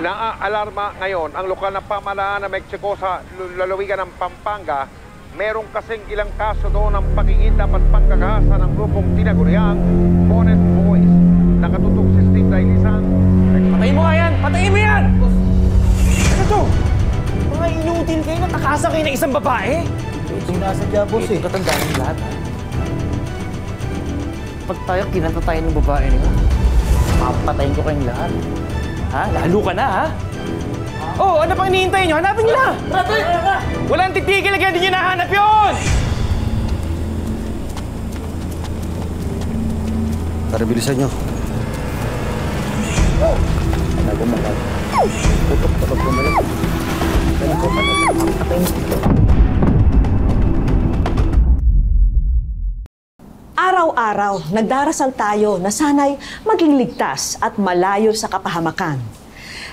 Naaalarma ngayon ang lokal na pamahalaan ng Mexico sa lalawigan ng Pampanga. Merong kasing ilang kaso doon ng pakikidnap at pagkakahasa ng grupong tinaguriang Bonnet Boys. Nakatutok si Steve Dailisan. Patayin mo nga yan! Patayin mo yan! Ano to? Mga inutil kayo, natakasa kayo ng isang babae? Ito nasadya, boss eh. Tatandaan yung lahat, ha? Pag tayo kinanta tayo ng babae nila, papatayin ko kayong lahat. Ha? Lalo ka na, ha? Oh, ano pang hinihintay nyo? Hanapin nyo na! Walang titigil, kaya di nyo nahanap yun! Tara, bilisan nyo. Nagumagad. Tutok ko na lang. Araw-araw, nagdarasal tayo na sana'y maging ligtas at malayo sa kapahamakan.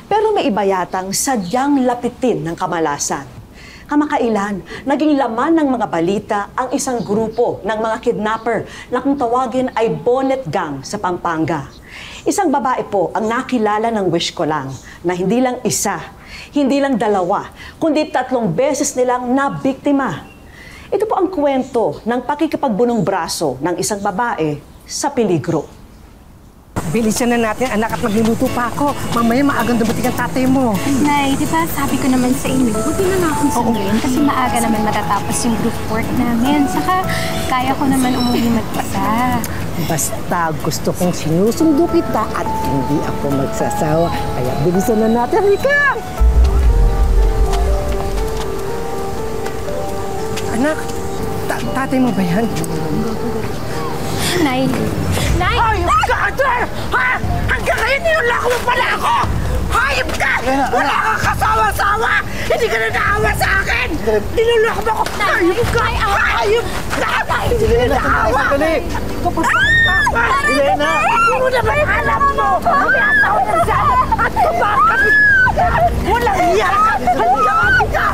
Pero may iba yatang sadyang lapitin ng kamalasan. Kamakailan, naging laman ng mga balita ang isang grupo ng mga kidnapper na kung tawagin ay Bonnet Gang sa Pampanga. Isang babae po ang nakilala ng wish ko lang na hindi lang isa, hindi lang dalawa, kundi 3 beses nilang nabiktima. Ito po ang kwento ng pakikipagbunong braso ng isang babae sa peligro. Bilisan na natin, anak, at magluluto pa ako. Mamaya maagang dumating ang tatay mo. Nay, di ba sabi ko naman sa inyo, buti na nga akong sunduin kasi maaga naman matatapos yung group work namin. Saka kaya ko naman umuwi mag-isa. Basta gusto kong sinusundo kita at hindi ako magsasawa. Kaya bilisan na natin, Rika! Anak, tatay mo ba yan? Nay! Nay! Hayop ka, Ader! Ha? Hanggang ngayon nilolako mo pala ako! Hayop ka! Wala kang kasawa-sawa! Hindi ka na naawa sa akin! Nilolako mo ako! Hayop ka! Hayop ka! Hindi ka na naawa! Elena! Hindi mo na ba alam mo? May asawa na siya! At kumakapit! Walang iyan! Halika ka!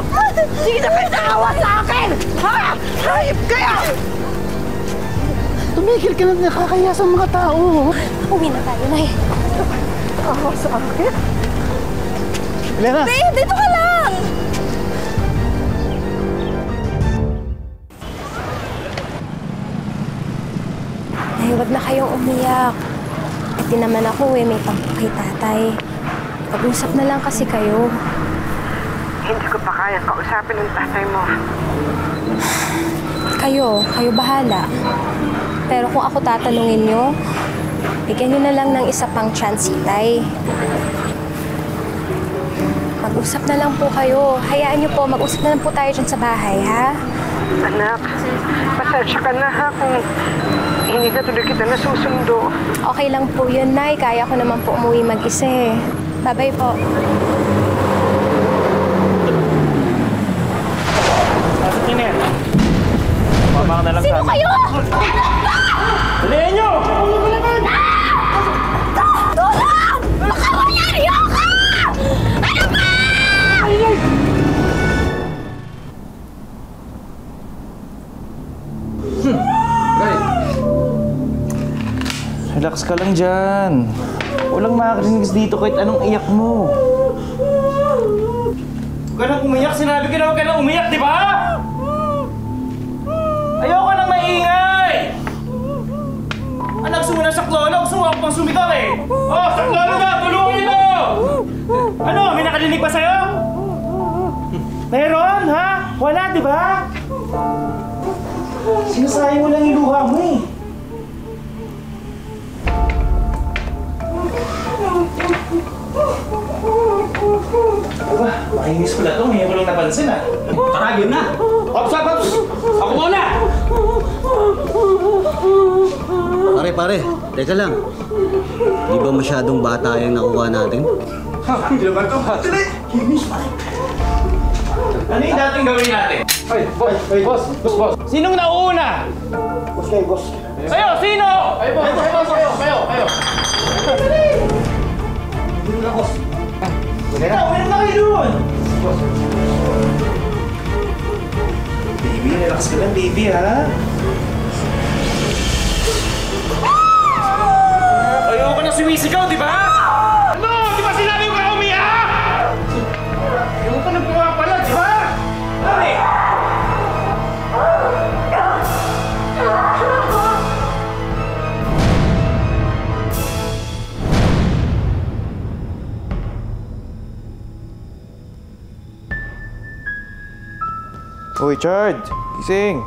Hindi na kayo naawa sa akin! Ha? Hayop kaya! Tumigil ka na, nakakaya sa mga tao. Uwi na tayo, Nay. Awa sa akin? Elena! Babe, dito ka lang! Nay, wag na kayong umiyak. Pati naman ako may pampo kay tatay. Pag-usap na lang kasi kayo. Hindi ko pa kaya kausapin ng tatay mo. Kayo bahala. Pero kung ako tatanungin nyo, bigyan nyo na lang ng isa pang chance, Tay. Mag-usap na lang po kayo. Hayaan nyo po, mag-usap na lang po tayo dyan sa bahay, ha? Anak, pasensya ka na ha kung hindi na tuloy kita nasusundo. Okay lang po yun, Nay. Kaya ko naman po umuwi mag-isa eh. Bye-bye po. Pasok nyo na yan. Mama na lang Sino sana. kayo? Dalihan nyo! Tulong! Baka mangyari ako! Ano ba? Relax ka lang dyan. Walang makakarinig dito kahit anong iyak mo. Huwag ka nang umiyak. Sinabi ko na huwag ka nang umiyak, di ba? Ayoko nang maingay! Anak, gusto mo na saklolo? Gusto mo ako pang sumigaw eh! Oh, saklolo na! Tulungan nyo! Ano? May nakadinig ba sa'yo? Meron, ha? Wala, di ba? Sinasayang mo lang yung luha mo eh. Aba, makinis pala ito. Ngayon ko lang napansin ah. Tara, game na! Ops! Ako muna! Pare, teka lang. Di ba masyadong bata yung nakuha natin? Hindi naman ito. Dali! Kinis pa rin. Ano yung dating gawin natin? Ay, boss! Sinong nauna? Boss kayo, boss. Kayo, sino? Ay, boss! Kayo! Hindi na, boss. Ikaw, meron na kayo doon! Baby, relax ka lang, baby, ha? Ayoko na sumisigaw, di ba? Ano? Di ba sinabi ko ka umiyak? Hoy, Chard! Gising!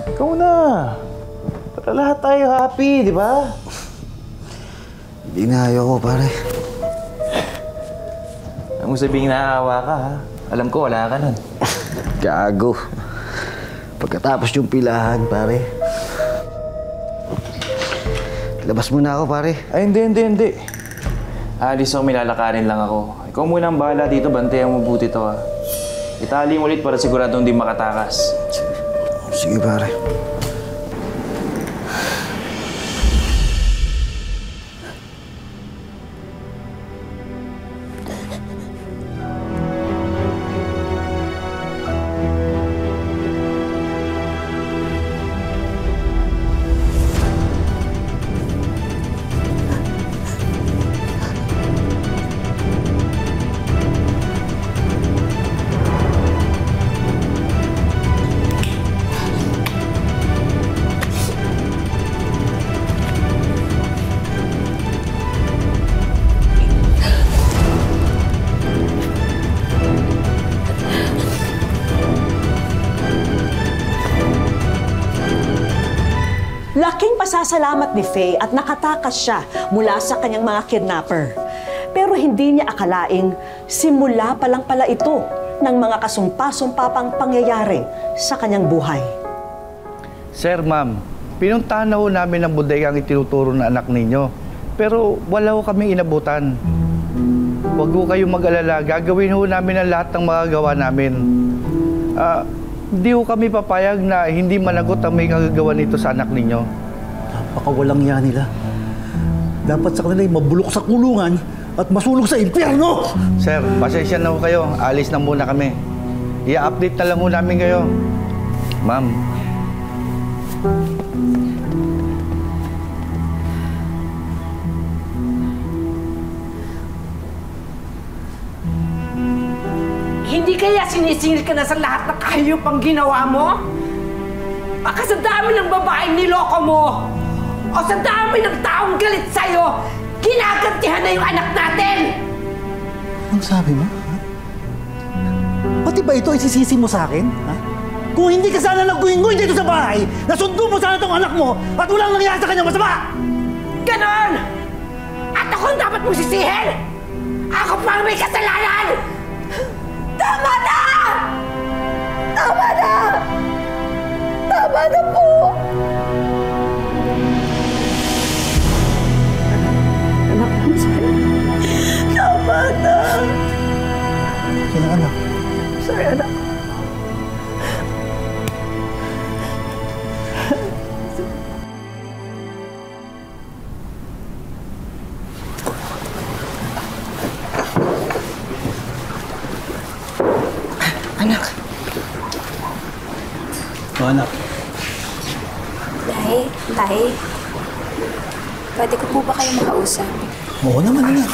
Ikaw na! Para lahat tayo happy, di ba? Hindi na ayoko, pare. Huwag mo sabihing naaawa ka, ha? Alam ko, wala ka nun. Gago. Pagkatapos yung pilahan, pare. Labas muna ako, pare. Ay, hindi. Alis ako, may lalakarin lang ako. Ikaw muna ang bahala dito, bantayan mo buti to, ha? Itali mo ulit para siguradong di makatakas. Sige, pare. Laking pasasalamat ni Faye at nakatakas siya mula sa kanyang mga kidnapper. Pero hindi niya akalaing simula pa lang pala ito ng mga kasumpa-sumpapang pangyayari sa kanyang buhay. Sir, ma'am, pinuntahan na ho namin ang bodega ang itinuturo na anak ninyo. Pero wala ho kami inabutan. Huwag ho kayong mag-alala, gagawin ho namin ang lahat ng magagawa namin. Hindi ho kami papayag na hindi managot ang may kagagawa nito sa anak ninyo. Napakawalang yan nila. Dapat sa kanila mabulok sa kulungan at masunog sa impyerno! Sir, pasensya na ho kayo. Alis na muna kami. I-update na lang ho namin kayo. Ma'am. Hindi kaya sinisingil ka na sa lahat ng kahayop ang ginawa mo? Baka sa dami ng babaeng niloko mo o sa dami ng taong galit sa'yo, ginagantihan na yung anak natin! Anong sabi mo? Ha? Pati ba ito isisisi mo sa akin? Ha? Kung hindi ka sana nagguhingoy dito sa bahay, nasundo mo sana itong anak mo at walang nangyari sa kanya masama! Ganon! At ako ang dapat mong sisihin! Ako pa ang may kasalanan! Tama na! Tama na! Tama na po! Anak, I'm sorry. Tama na! Sino anak? Sorry, anak. Anak. O, anak. Tay, pwede ko po ba kayo makausap? Oo naman, anak.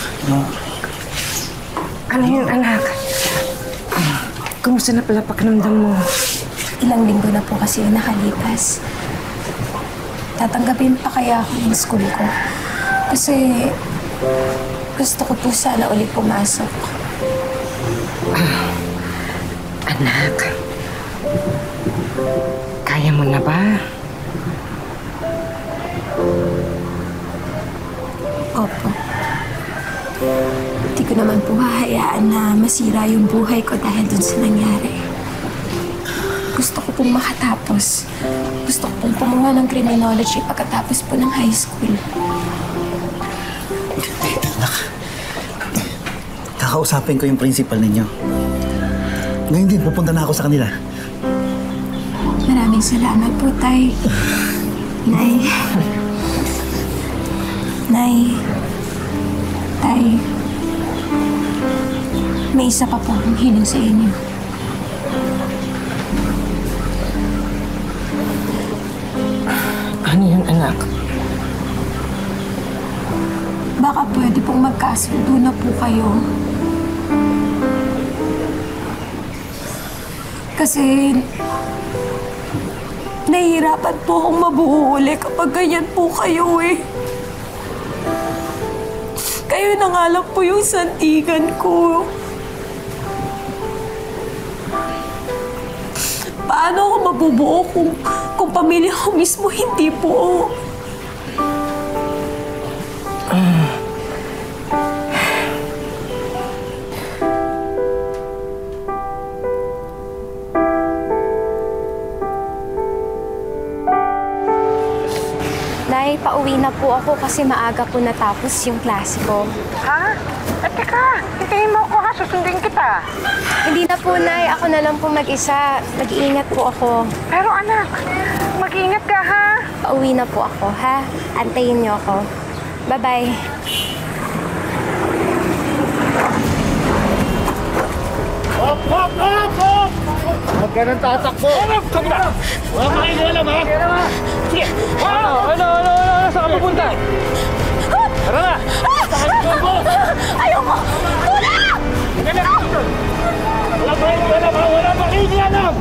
Ano yun, anak? Kumusta na pala pakiramdam mo? Ilang linggo na po kasi yung nakalipas. Tatanggapin pa kaya ako ng school ko? Kasi gusto ko po sana ulit pumasok. Anak, kaya mo na ba? Opo. Hindi ko naman po hahayaan na masira yung buhay ko dahil dun sa nangyari. Gusto ko pong makatapos. Gusto ko pong kumuha ng criminology pagkatapos po ng high school. Anak. Kakausapin ko yung principal ninyo. Ngayon din, pupunta na ako sa kanila. Maraming salamat po, Tay. Nay. Tay. May isa pa po akong hiling sa inyo. Ano yun, anak? Baka pwede pong magkasundo na po kayo. Kasi nahihirapan po akong mabuo uli kapag ganyan po kayo eh. Kayo na nga lang po yung santigan ko. paano ako mabubuo kung pamilya ko mismo hindi po. Nay, pauwi na po ako kasi maaga po natapos yung klase ko. Ha? Teka, hintayin mo ako ha, susundin kita. Hindi na po, Nay. Ako na lang po mag-isa. Mag-iingat po ako. Pero anak, mag-ingat ka ha. Pauwi na po ako, ha? Antayin niyo ako. Bye-bye. Hop! Hop! Hop! Hop! Huwag ka nang tatakbo! Wala makikialam, ha? Sige! Ano? Saan ka pupunta? Tara na! Ayoko! Tulong! Wala makikialam!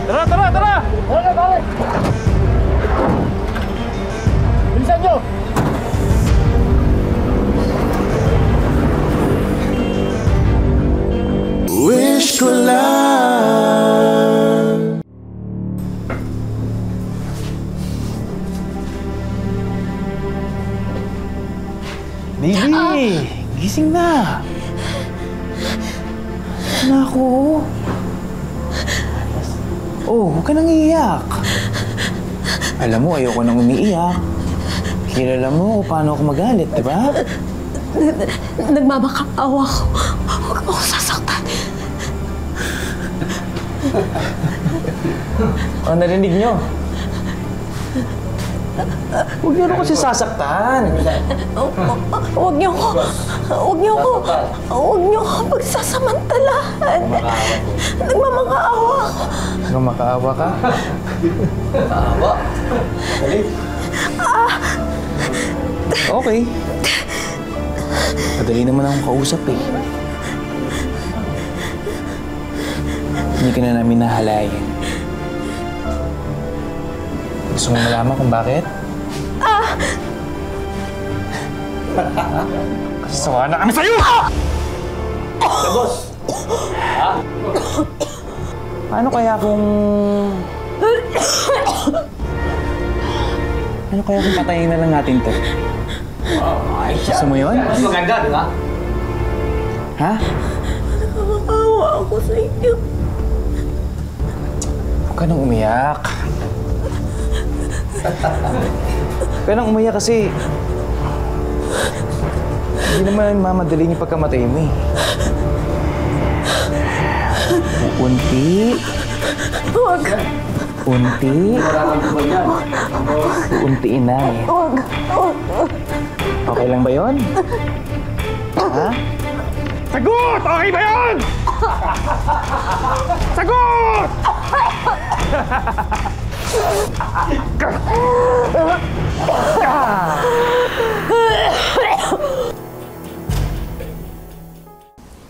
Tara! Tara! Bilisan nyo! Wish ko lang. Baby! Gising na! Naku! Oh, huwag ka nang iiyak. Alam mo, ayoko nang umiiyak. Kilala mo kung paano ako magalit, di ba? Nagmamakaawa ko. Huwag mo ko sasaktan. Narinig nyo? Huwag niyo na kasi sasaktan. Huwag niyo ko pagsasamantalahan. Nagmamakaawa ko. Makaawa ka? Maawa? Dali. Okay. Madali naman akong kausap eh. Hindi ka na namin nahalayan. Gusto mo malaman kung bakit? Kasi sawa na kami sa'yo! Boss! Paano kaya kung patayin na lang natin to? Gusto mo yun? Mas maganda, di ba? Ha? Nakakaawa ako sa inyo. Huwag ka nang umiyak. Huwag ka nang umiyak kasi hindi naman mamadaling yung pagkamatay mo eh. Unti. Huwag. Unti. Untiin na eh. Huwag. Okay lang ba yun? Ha? Sagot! Okay ba yan? Sagot!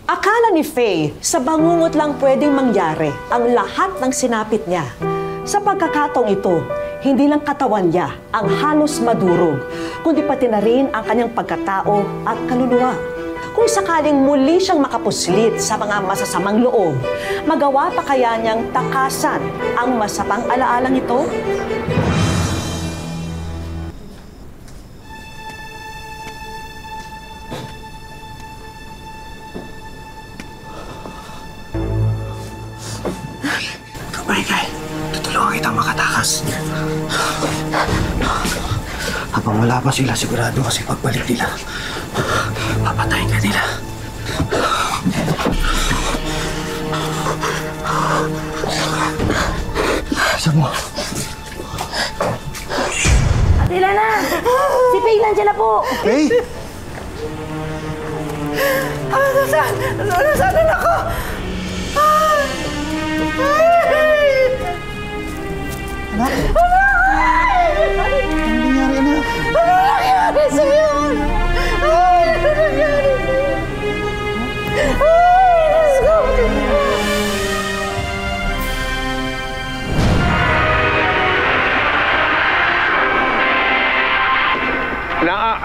Akala ni Faye, sa bangungot lang pwedeng mangyari ang lahat ng sinapit niya. Sa pagkakataong ito, hindi lang katawan niya ang halos madurog, kundi pati na rin ang kanyang pagkatao at kaluluwa. Kung sakaling muli siyang makapuslit sa mga masasamang loob, magawa pa kaya niyang takasan ang masamang alaalang ito? Michael, tutulungan kita makatakas. Habang wala pa sila, sigurado kasi pagbalik nila, papatayin ka nila. Saan mo? Atila na! Si Faye nandiyan na po! Hey! Nasaan ako? Anak? Anong nangyari, anak? Ano nangyari sa'yo? Ano nangyari sa'yo? Let's go!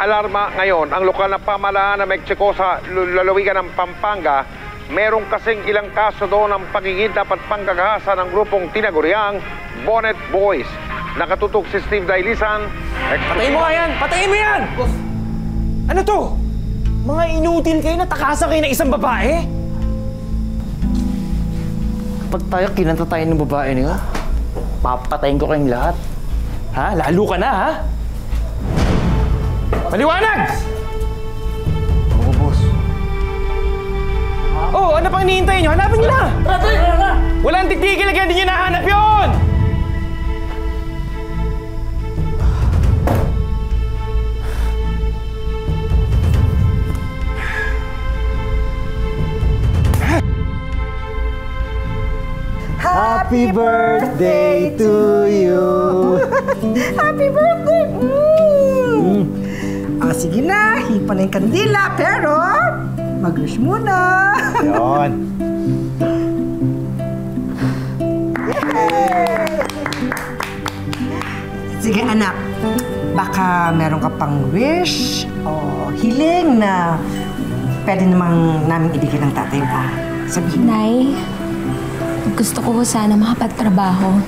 alarma ngayon ang lokal na pamahalaan ng Mexico sa lalawigan ng Pampanga. Merong kasing ilang kaso doon ng pangingidnap at panggagahasa ng grupong tinaguriang Bonnet Boys. Nakatutok si Steve Dailisan. Patayin mo nga yan! Patayin mo yan! Boss. Ano to? Mga inutil kayo na takasan kayo ng isang babae? Kapag tayo kinanta tayo ng babae niyo, papatayin ko kayong lahat. Ha? Lalo ka na, ha? Maliwanag! Oo, boss. Oh, ano pang hinihintay nyo? Hanapin nyo na! Walang titigil kaya hindi nyo nahanap yun! Happy birthday to you! Happy birthday! Sige na, hipa na yung kandila, pero mag-wish muna. Yun. Sige anak, baka meron ka pang wish o hiling na pwede namang namin ibigay ng tatay mo. Sabihin. Nay, gusto ko sana makapagtrabaho.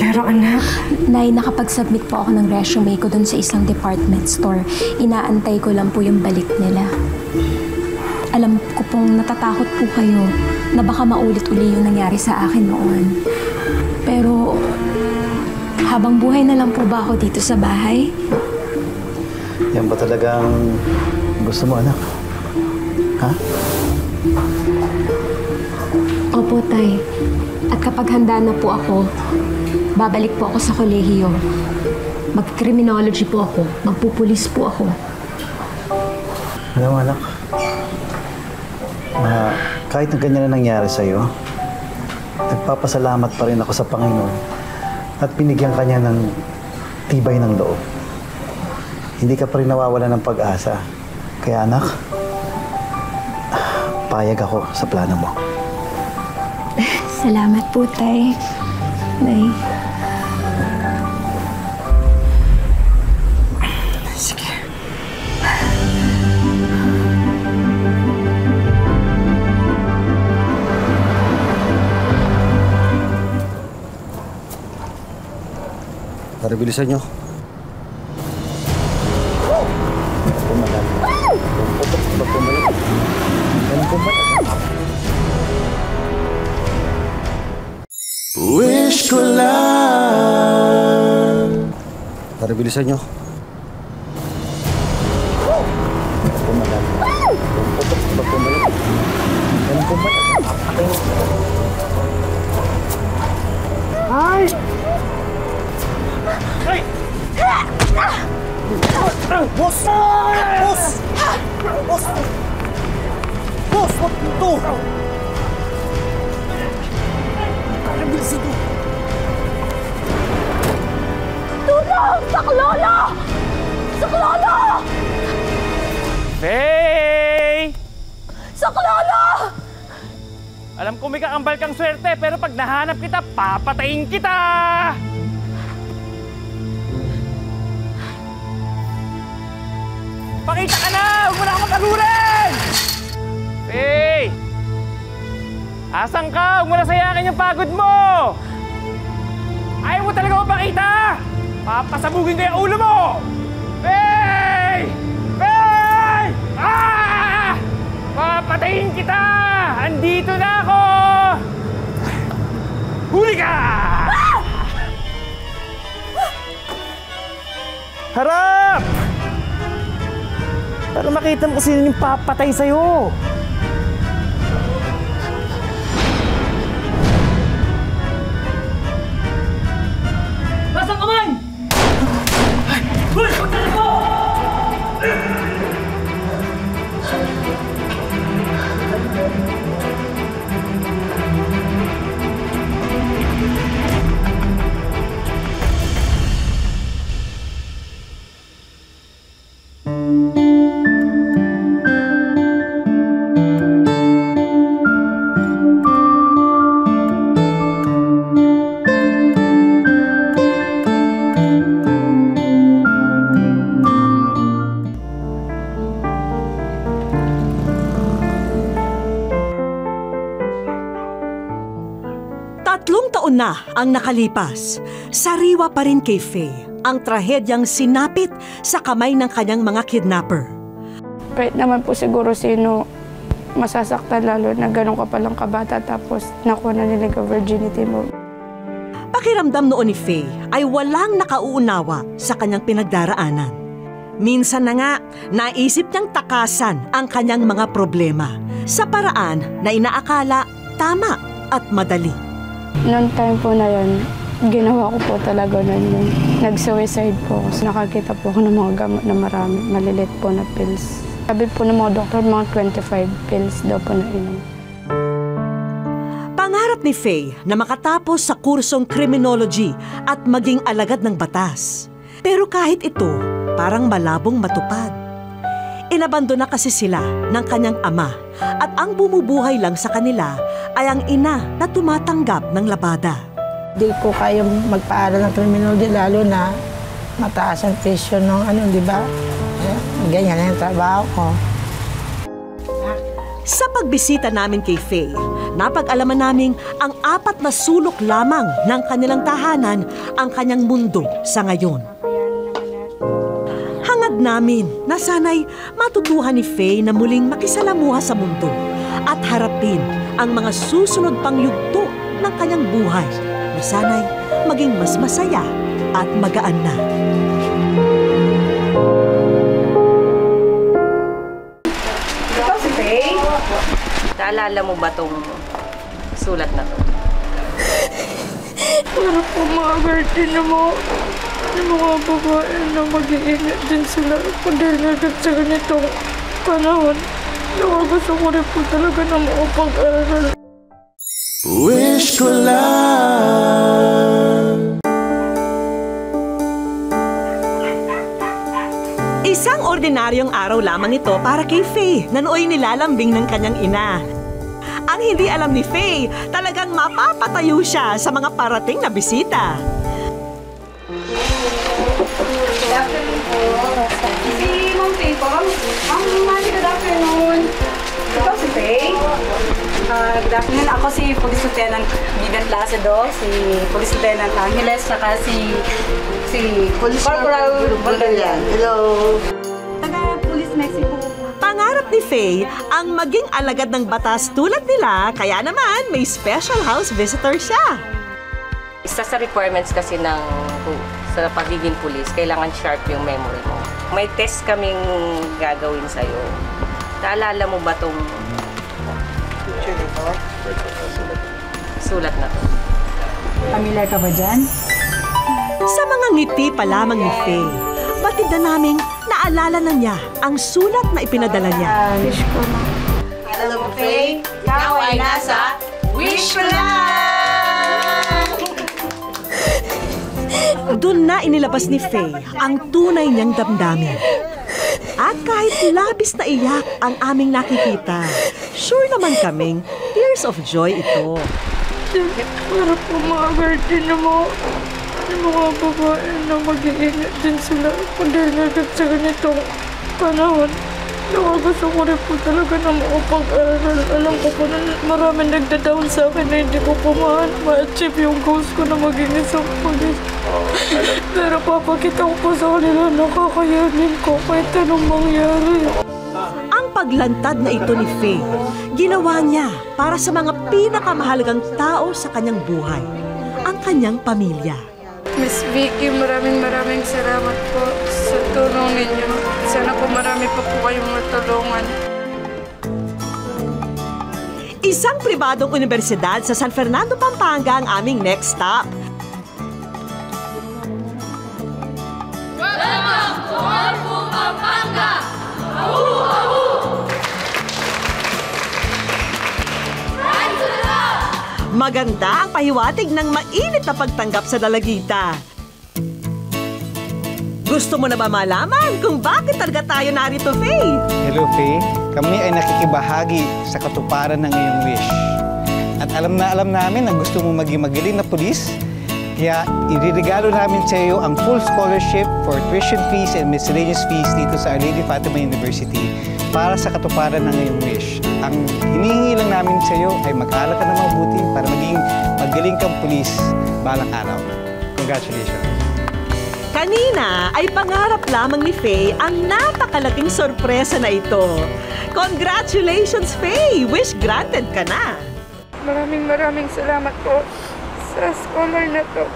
Pero anak... Nay, nakapag-submit po ako ng resume ko dun sa isang department store. Inaantay ko lang po yung balik nila. Alam ko pong natatakot po kayo na baka maulit-uli yung nangyari sa akin noon. Pero habang buhay na lang po ba ako dito sa bahay? Yan ba talagang gusto mo, anak? Ha? Opo, Tay. At kapag handa na po ako, babalik po ako sa kolehiyo. Mag-criminology po ako. Magpupulis po ako. Alam mo, anak, kahit na ganyan na nangyari sa'yo, nagpapasalamat pa rin ako sa Panginoon at binigyan ka niya ng tibay ng loob. Hindi ka pa rin nawawala ng pag-asa. Kaya anak, payag ako sa plano mo. Salamat po, Tay. Nay. Sige. Para bilisan nyo. Wish ko lang. Para bilisan nyo. Ay! Ay! Boss! Boss! Boss! Boss! Wag mo to! Bilis ito! Tulong! Saklolo! Saklolo! Faye! Saklolo! Alam ko may kakambal kang swerte, pero pag nahanap kita, papatayin kita! Pakita ka na! Huwag mo na akong pag-agurin! Faye! Asan ka? Huwag mo na sayakin yung pagod mo! Ayaw mo talaga mapakita! Papasabugin ko yung ulo mo! Faye! Faye! Ah! Papatayin kita! Andito na ako! Huli ka! Harap! Para makita mo kung sino yung papatay sa'yo. Nasaan ka man? Hoy! Pagtalas mo! taon na ang nakalipas, sariwa pa rin kay Faye ang trahedyang sinapit sa kamay ng kanyang mga kidnapper. Kahit naman po siguro sino masasaktan, lalo na ganun ka palang kabata tapos nakuha na nila yung virginity mo. Pakiramdam noon ni Faye ay walang nakauunawa sa kanyang pinagdaraanan. Minsan na nga, naisip niyang takasan ang kanyang mga problema sa paraan na inaakala tama at madali. Noong time po na yun, ginawa ko po talaga nun yun. Nag-suicide po ako. Nakakita po ako ng mga gamot na marami, malilit po na pills. Sabi po ng mga doktor, mga 25 pills daw po na inom. Pangarap ni Faye na makatapos sa kursong criminology at maging alagad ng batas. Pero kahit ito, parang malabong matupad. Inabandona kasi sila ng kanyang ama at ang bumubuhay lang sa kanila ay ang ina na tumatanggap ng labada. Di ko kaya magpaaral ng criminology, lalo na mataas ang presyo ng di ba? Ganyan na yung trabaho ko. Sa pagbisita namin kay Faye, napag-alaman naming ang 4 na sulok lamang ng kanilang tahanan ang kanyang mundo sa ngayon. Hangad namin na sana'y matutuhan ni Faye na muling makisalamuha sa mundo at harapin ang mga susunod pang yugto ng kanyang buhay na sana'y maging mas masaya at magaan na. Ikaw si Faye? Naalala mo ba tong sulat na to? Para po mga guardian na mga babae na mag-iingat din sila dahil nagkat sa ganitong panahon. Gusto ko rin po talaga na makapag-aral. Wish ko lang. Isang ordinaryong araw lamang ito para kay Faye na nooy nilalambing ng kanyang ina. Ang hindi alam ni Faye, talagang mapapatayo siya sa mga parating na bisita. Good afternoon po. Si Ma'am Faye po. Ma'am, good afternoon. Ikaw si Faye? Good afternoon. Ako si Police Lieutenant Vivian Placido, si Police Lieutenant Angeles, saka si Police Corporal Bulgarian. Hello! Taga-Police Mexico. Pangarap ni Faye ang maging alagad ng batas tulad nila, kaya naman may special house visitor siya. Isa sa requirements kasi sa pagiging pulis, kailangan sharp yung memory mo. May test kaming gagawin sa'yo. Naalala mo ba itong sulat na to? Familiar ka ba dyan? Sa mga ngiti pa lamang ni Faye, batid na naming naalala na niya ang sulat na ipinadala niya. Wish ko na. Hello, Faye. Ikaw ay nasa Wish ko lang! Doon na inilabas ni Faye ang tunay niyang damdamin. At kahit labis na iyak ang aming nakikita, sure naman kaming tears of joy ito. Para po mga guardian na mga babae na mag-iingat din sila dahil nagkat sa ganitong panahon. Gusto ko rin po talaga na makapag-aral. Alam ko po na maraming nagda-down sa akin na hindi ko po ma-achieve yung goals ko na maging isang pulis. Pero papakita ko po sa kanila na kakayanin ko kahit anong mangyari. Ang paglantad na ito ni Faye, ginawa niya para sa mga pinakamahalagang tao sa kanyang buhay, ang kanyang pamilya. Miss Vicky, maraming salamat po sa tulong ninyo. Sana po marami pa po kayong matulungan. Isang pribadong universidad sa San Fernando, Pampanga ang aming next stop. Welcome to Orbu, Pampanga! Ahu, ahu! Right to the left! Maganda ang pahiwatig ng mainit na pagtanggap sa dalagita. Gusto mo na ba malaman kung bakit talaga tayo narito, Faye? Hello, Faye. Kami ay nakikibahagi sa katuparan ng iyong wish. At alam namin na gusto mo maging magaling na pulis, kaya iririgalo namin sa iyo ang full scholarship for tuition fees and miscellaneous fees dito sa Our Lady Fatima University para sa katuparan ng iyong wish. Ang hinihingi lang namin sa iyo ay mag-aaral ka na mabuti para maging magaling kang pulis balang araw. Congratulations. Kanina ay pangarap lamang ni Faye ang napakalaking sorpresa na ito. Congratulations, Faye! Wish granted ka na! Maraming salamat po sa scholar na to.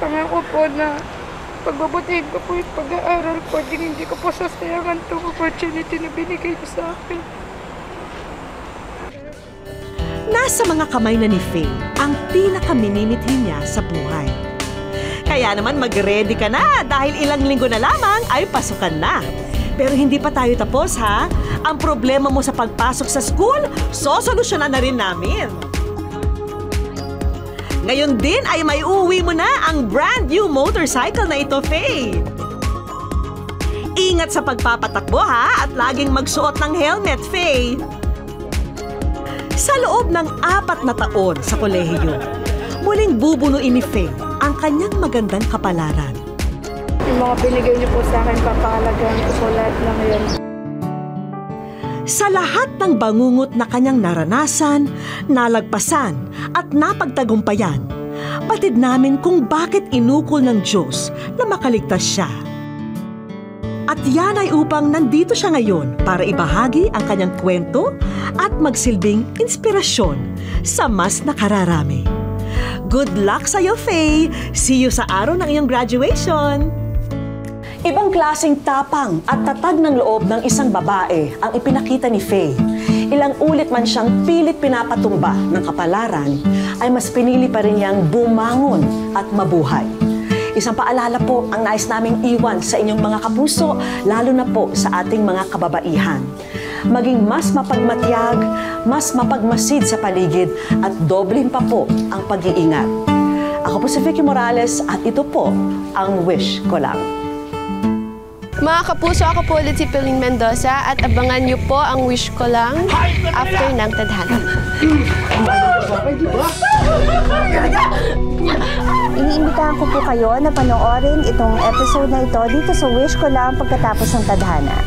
Pangako po na pagbabutihin ko po yung pag-aaral ko. Hindi ko po sasayangan itong opportunity na binigay niyo sa akin. Nasa mga kamay na ni Faye ang pinakaminimithi niya sa buhay. Kaya naman mag-ready ka na dahil ilang linggo na lamang ay pasukan na. Pero hindi pa tayo tapos ha. Ang problema mo sa pagpasok sa school, sosolusyonan na rin namin. Ngayon din ay may uwi mo na ang brand new motorcycle na ito, Faye. Ingat sa pagpapatakbo ha at laging magsuot ng helmet, Faye. Sa loob ng 4 na taon sa kolehiyo, muling bubunuin ni Faye ang kanyang magandang kapalaran. Yung mga binigay niyo po sa akin, papakalagaan ko po lahat ng yun. Sa lahat ng bangungot na kanyang naranasan, nalagpasan at napagtagumpayan, batid namin kung bakit inukol ng Diyos na makaligtas siya. At yan ay upang nandito siya ngayon para ibahagi ang kanyang kwento at magsilbing inspirasyon sa mas nakararami. Good luck sa'yo, Faye! See you sa araw ng iyong graduation! Ibang klaseng tapang at tatag ng loob ng isang babae ang ipinakita ni Faye. Ilang ulit man siyang pilit pinapatumba ng kapalaran, ay mas pinili pa rin niyang bumangon at mabuhay. Isang paalala po ang nais naming iwan sa inyong mga kapuso, lalo na po sa ating mga kababaihan. Maging mas mapagmatyag, mas mapagmasid sa paligid at doblehin pa po ang pag-iingat. Ako po si Vicky Morales at ito po ang Wish Ko Lang. Mga kapuso, ako po ulit si Piling Mendoza at abangan niyo po ang Wish Ko Lang after ng tadhana. Iniimbitahan ko po kayo na panoorin itong episode na ito dito sa Wish Ko Lang pagkatapos ng tadhana.